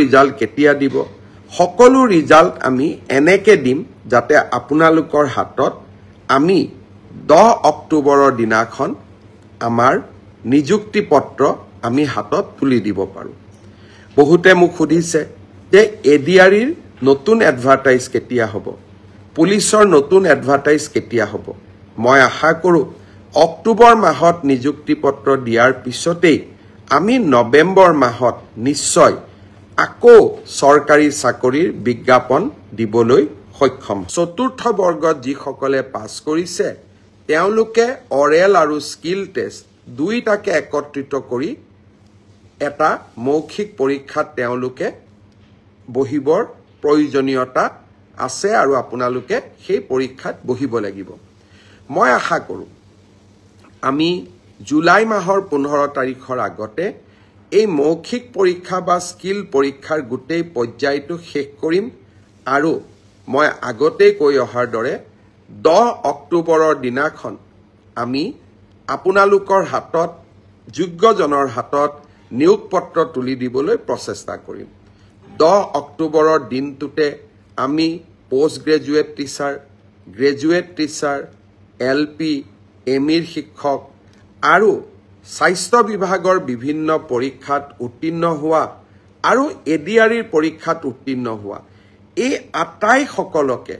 result কেতিয়া দিব সকলো ৰিজাল্ট আমি এনেকে দিম যাতে আপোনালোকৰ হাতত আমি 10 অক্টোবৰৰ দিনাখন আমাৰ নিযুক্তি পত্ৰ আমি হাতত তুলি দিব পাৰো বহুতে মোক সুধিছে যে এডিআৰিৰ নতুন এডভাৰটাইজ কেতিয়া হ'ব পুলিচৰ নতুন এডভাৰটাইজ কেতিয়া হ'ব মই আশা কৰো অক্টোবৰ মাহত নিযুক্তি পত্ৰ দিয়াৰ পিছতেই আমি নৱেম্বৰ মাহত নিশ্চয় আকৌ চৰকাৰী চাকৰিৰ বিজ্ঞাপন দিবলৈ সক্ষম চতুৰ্থ বৰ্গত যি সকলে পাছ কৰিছে তেওঁলোকে অৰেল আৰু স্কিল টেষ্ট দুইটাকে একত্ৰিত কৰি এটা মৌখিক পৰীক্ষাত তেওঁলোকে বহিবৰ প্ৰয়োজনীয়তা আছে আৰু আপোনালোকে সেই পৰীক্ষাত বহিব লাগিব মই আশা কৰো আমি জুলাই মাহৰ 15 তাৰিখৰ আগতে এই মৌখিক পৰীক্ষা বা স্কিল পৰীক্ষাৰ গোটেই পৰ্যায়টো শেষ কৰিম আৰু মই আগতে কৈ অহাৰ দৰে 10 অক্টোবৰৰ দিনাখন আমি আপোনালোকৰ হাতত যোগ্যজনৰ হাতত নিয়োগ পত্ৰ তুলি দিবলৈ প্ৰচেষ্টা কৰিম 10 অক্টোবৰৰ দিনটোতে আমি post graduate teacher graduate teacher LP এমিৰ শিক্ষক আৰু স্বাস্থ্য বিভাগৰ বিভিন্ন পৰীক্ষাত উত্তীৰ্ণ হোৱা আৰু এডিআৰিৰ পৰীক্ষাত উত্তীৰ্ণ হোৱা এই আটাই সকলকে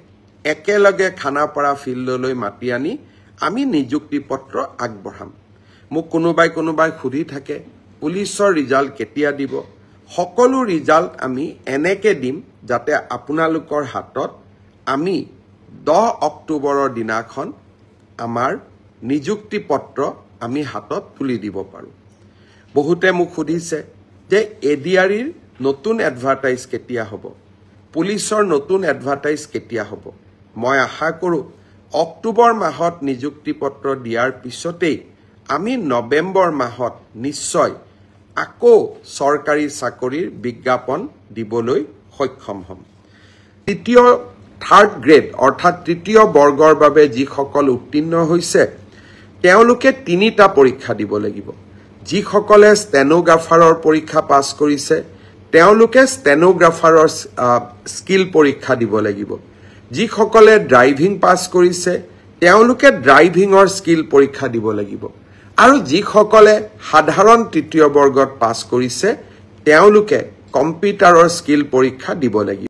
একেলগে খানাপাৰা ফিল্ডলৈ মাতি আনি আমি নিযুক্তি পত্ৰ আগবঢ়াম মোক কোনোবাই সুধি থাকে পুলিচৰ ৰিজাল্ট কেতিয়া দিব সকলো ৰিজাল্ট আমি এনেকে দিম যাতে আপোনালোকৰ হাতত আমি 10 অক্টোবৰৰ দিনাখন আমাৰ নিযুক্তি পত্ৰ আমি হাতত তুলি দিব পাৰো বহুতে মোক সুধিছে যে এডিআৰিৰ নতুন এডভাৰটাইজ কেতিয়া হ'ব পুলিচৰ নতুন এডভাৰটাইজ কেতিয়া হ'ব মই আশা কৰো অক্টোবৰ মাহত নিযুক্তি পত্ৰ দিয়াৰ পিছতেই আমি নৱেম্বৰ মাহত নিশ্চয় আকৌ চৰকাৰী চাকৰিৰ বিজ্ঞাপন দিবলৈ সক্ষম হ'ম তৃতীয় থাৰ্ড গ্ৰেড অৰ্থাৎ তৃতীয় বৰ্গৰ বাবে যি সকল উত্তীৰ্ণ হৈছে তেওঁলোকে তিনিটা পৰীক্ষা দিব লাগিব যি সকলে ষ্টেনোগ্ৰাফাৰৰ পৰীক্ষা পাছ কৰিছে তেওঁলোকে ষ্টেনোগ্ৰাফাৰৰ স্কিল পৰীক্ষা দিব লাগিব যি সকলে ড্ৰাইভিং পাছ কৰিছে তেওঁলোকে ড্ৰাইভিংৰ স্কিল পৰীক্ষা দিব লাগিব আৰু যি সকলে সাধাৰণ তৃতীয় বৰ্গত পাছ কৰিছে তেওঁলোকে কম্পিউটাৰৰ স্কিল পৰীক্ষা দিব লাগিব